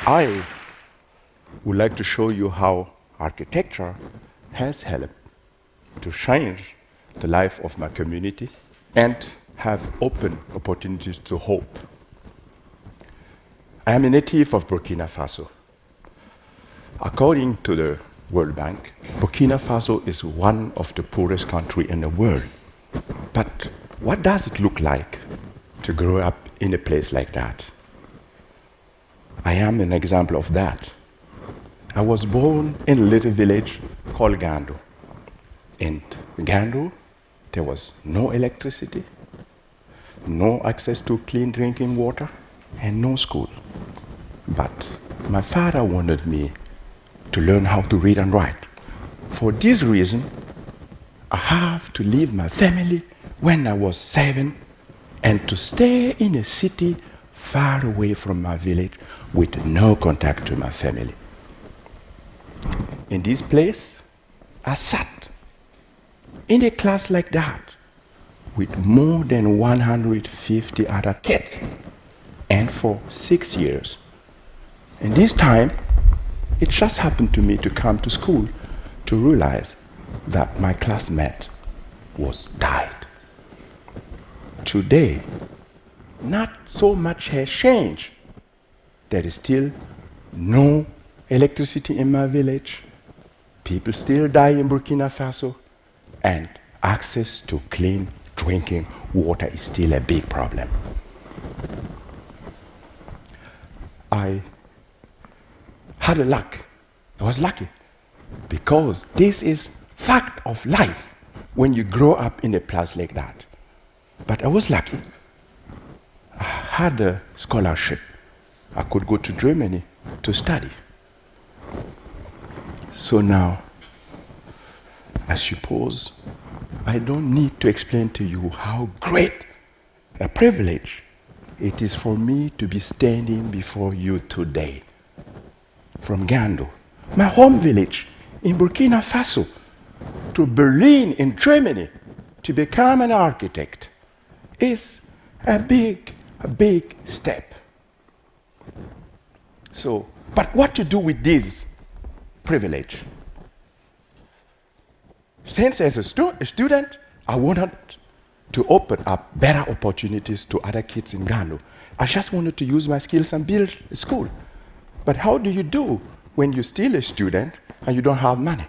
I would like to show you how architecture has helped to change the life of my community and have opened opportunities to hope. I am a native of Burkina Faso. According to the World Bank, Burkina Faso is one of the poorest countries in the world. But what does it look like to grow up in a place like that? I am an example of that. I was born in a little village called Gando. In Gando, there was no electricity, no access to clean drinking water, and no school. But my father wanted me to learn how to read and write. For this reason, I have to leave my family when I was 7 and to stay in a city far away from my village with no contact to my family. In this place, I sat in a class like that with more than 150 other kids, and for 6 years. And this time, it just happened to me to come to school to realize that my classmate was died. Today, not so much has changed. There is still no electricity in my village. People still die in Burkina Faso, and access to clean drinking water is still a big problem. I had a luck. I was lucky because this is fact of life when you grow up in a place like that. But I was lucky. I had a scholarship. I could go to Germany to study. So now, I suppose I don't need to explain to you how great a privilege it is for me to be standing before you today. From Gando, my home village in Burkina Faso, to Berlin in Germany to become an architect is a big step. So, but what to do with this privilege? Since as a student, I wanted to open up better opportunities to other kids in Gando. I just wanted to use my skills and build a school. But how do you do when you're still a student and you don't have money?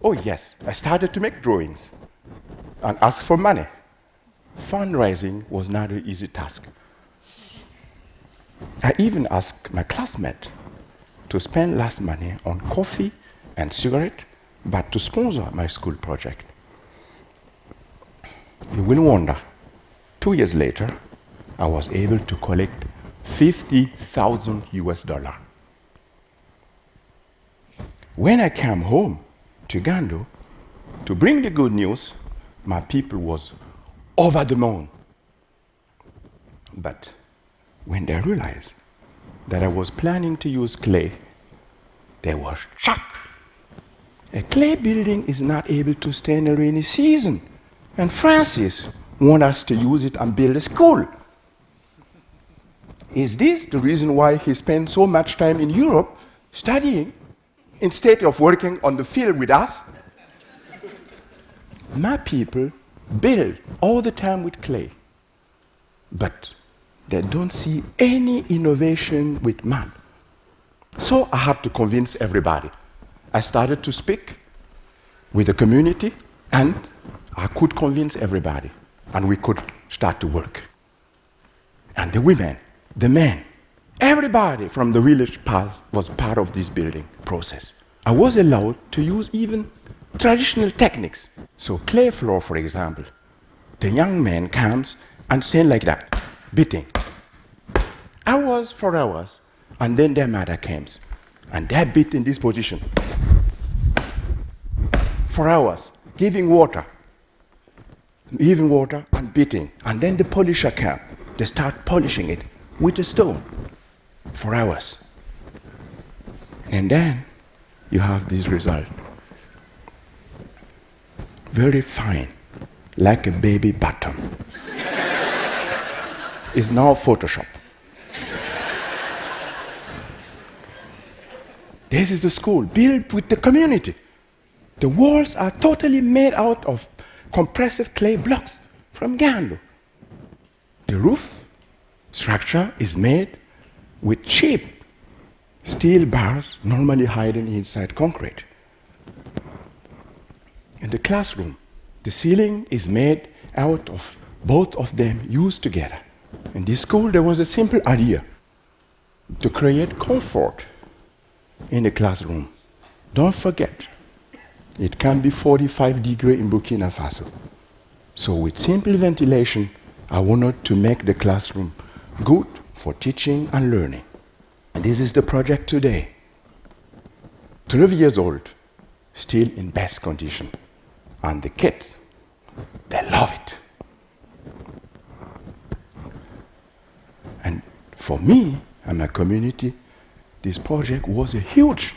Oh yes, I started to make drawings and ask for money. Fundraising was not an easy task. I even asked my classmates to spend less money on coffee and cigarette, but to sponsor my school project. You will wonder, 2 years later, I was able to collect $50,000. When I came home to Gando to bring the good news, my people was over the moon. But when they realized that I was planning to use clay, they were shocked. A clay building is not able to stand a rainy season, and Francis wants us to use it and build a school. Is this the reason why he spent so much time in Europe studying instead of working on the field with us? My people build all the time with clay, but they don't see any innovation with mud. So I had to convince everybody. I started to speak with the community, and I could convince everybody, and we could start to work. And the women, the men, everybody from the village was part of this building process. I was allowed to use even traditional techniques. So clay floor, for example, the young man comes and stands like that, beating. Hours for hours, and then their mother comes, and they beat in this position for hours, giving water and beating. And then the polisher comes. They start polishing it with a stone for hours. And then you have this result. Very fine, like a baby bottom. It's now Photoshop. This is the school built with the community. The walls are totally made out of compressed clay blocks from Gando. The roof structure is made with cheap steel bars normally hidden inside concrete. In the classroom, the ceiling is made out of both of them used together. In this school, there was a simple idea to create comfort in the classroom. Don't forget, it can be 45 degrees in Burkina Faso. So with simple ventilation, I wanted to make the classroom good for teaching and learning. And this is the project today. 12 years old, still in best condition. And the kids, they love it. And for me and my community, this project was a huge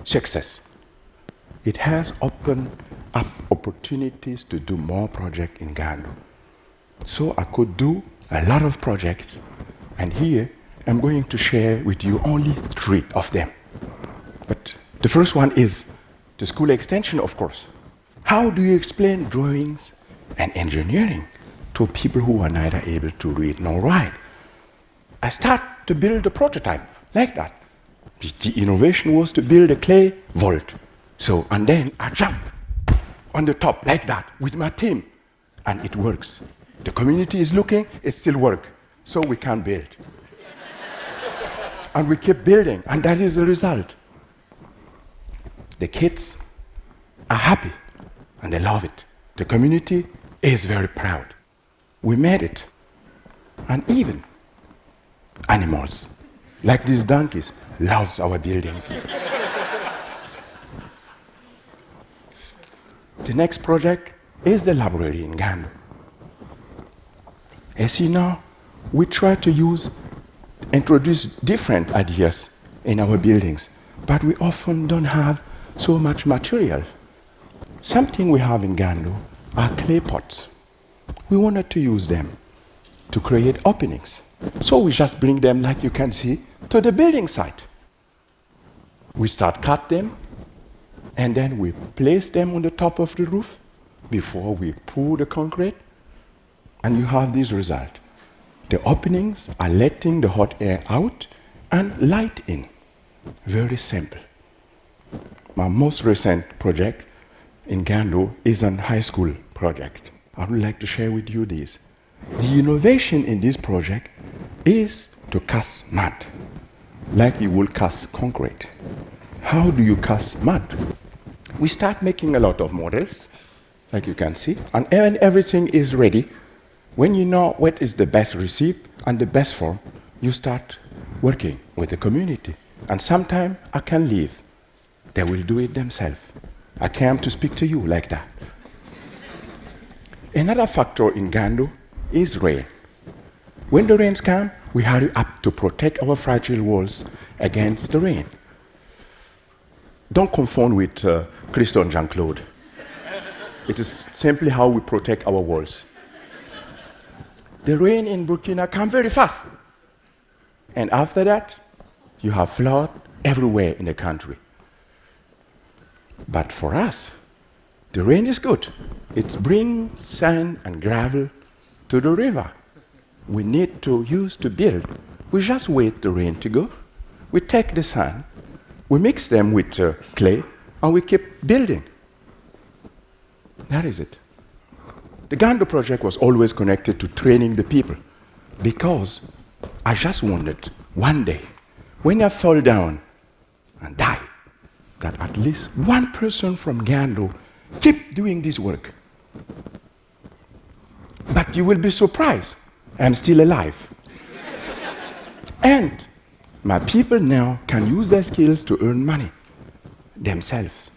success. It has opened up opportunities to do more projects in Ghana. So I could do a lot of projects, and here I'm going to share with you only 3 of them. But the first one is the school extension, of course. How do you explain drawings and engineering to people who are neither able to read nor write? I start to build a prototype like that. The innovation was to build a clay vault. So, and then I jump on the top like that with my team, and it works. The community is looking, it still works. So we can build. And we keep building, and that is the result. The kids are happy, and they love it. The community is very proud. We made it. And even animals, like these donkeys, loves our buildings. The next project is the library in Ghana. As you know, we try to introduce different ideas in our buildings, but we often don't have so much material. Something we have in Ghana are clay pots. We wanted to use them to create openings. So we just bring them, like you can see, to the building site. We start cut them, and then we place them on the top of the roof before we pour the concrete, and you have this result. The openings are letting the hot air out and light in. Very simple. My most recent project in Ghana is a high school project. I would like to share with you this. The innovation in this project is to cast mud, like you will cast concrete. How do you cast mud? We start making a lot of models, like you can see, and when everything is ready, when you know what is the best recipe and the best form, you start working with the community. And sometimes I can leave. They will do it themselves. I came to speak to you like that. Another factor in Ghana is rain. When the rains come, we hurry up to protect our fragile walls against the rain. Don't confound with Christo and Jean-Claude. It is simply how we protect our walls. The rain in Burkina comes very fast. And after that, you have flood everywhere in the country. But for us, the rain is good. It brings sand and gravel to the river. We need to use to build. We just wait the rain to go. We take the sand, we mix them with clay, and we keep building. That is it. The Ghana project was always connected to training the people, because I just wanted one day, when I fall down and die, that at least one person from Ghana keep doing this work. But you will be surprised, I'm still alive. And my people now can use their skills to earn money themselves.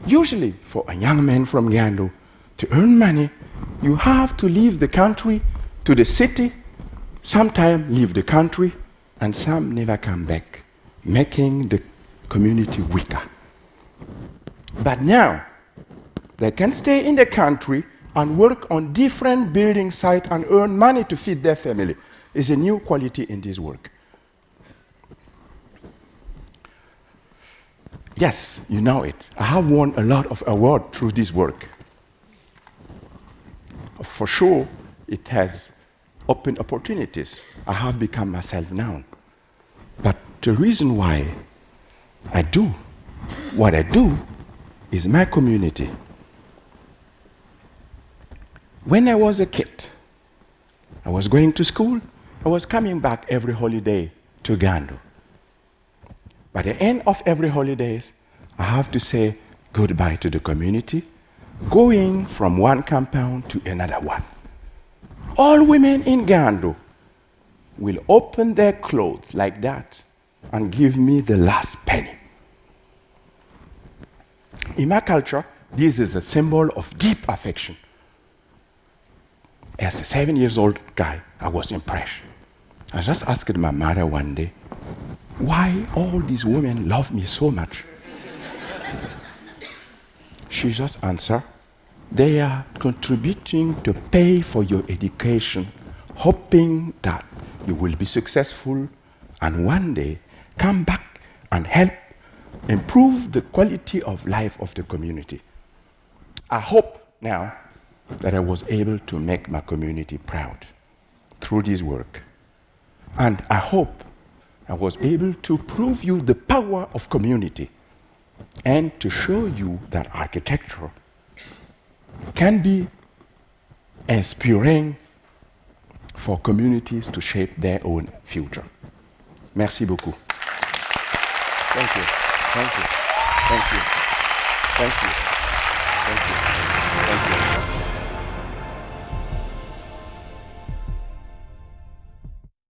Usually, for a young man from Ghana to earn money, you have to leave the country to the city, sometimes leave the country, and some never come back, making the community weaker. But now, they can stay in the country and work on different building sites and earn money to feed their family. It's a new quality in this work. Yes, you know it. I have won a lot of awards through this work. For sure, it has opened opportunities. I have become myself known. But the reason why I do what I do is my community. When I was a kid, I was going to school. I was coming back every holiday to Gandu. By the end of every holidays, I have to say goodbye to the community, going from one compound to another one. All women in Gandu will open their clothes like that and give me the last penny. In my culture, this is a symbol of deep affection. As a 7-year-old guy, I was impressed. I just asked my mother one day, why all these women love me so much? She just answered, they are contributing to pay for your education, hoping that you will be successful and one day come back and help improve the quality of life of the community. I hope now that I was able to make my community proud through this work. And I hope I was able to prove you the power of community and to show you that architecture can be inspiring for communities to shape their own future. Merci beaucoup. Thank you. Thank you. Thank you. Thank you.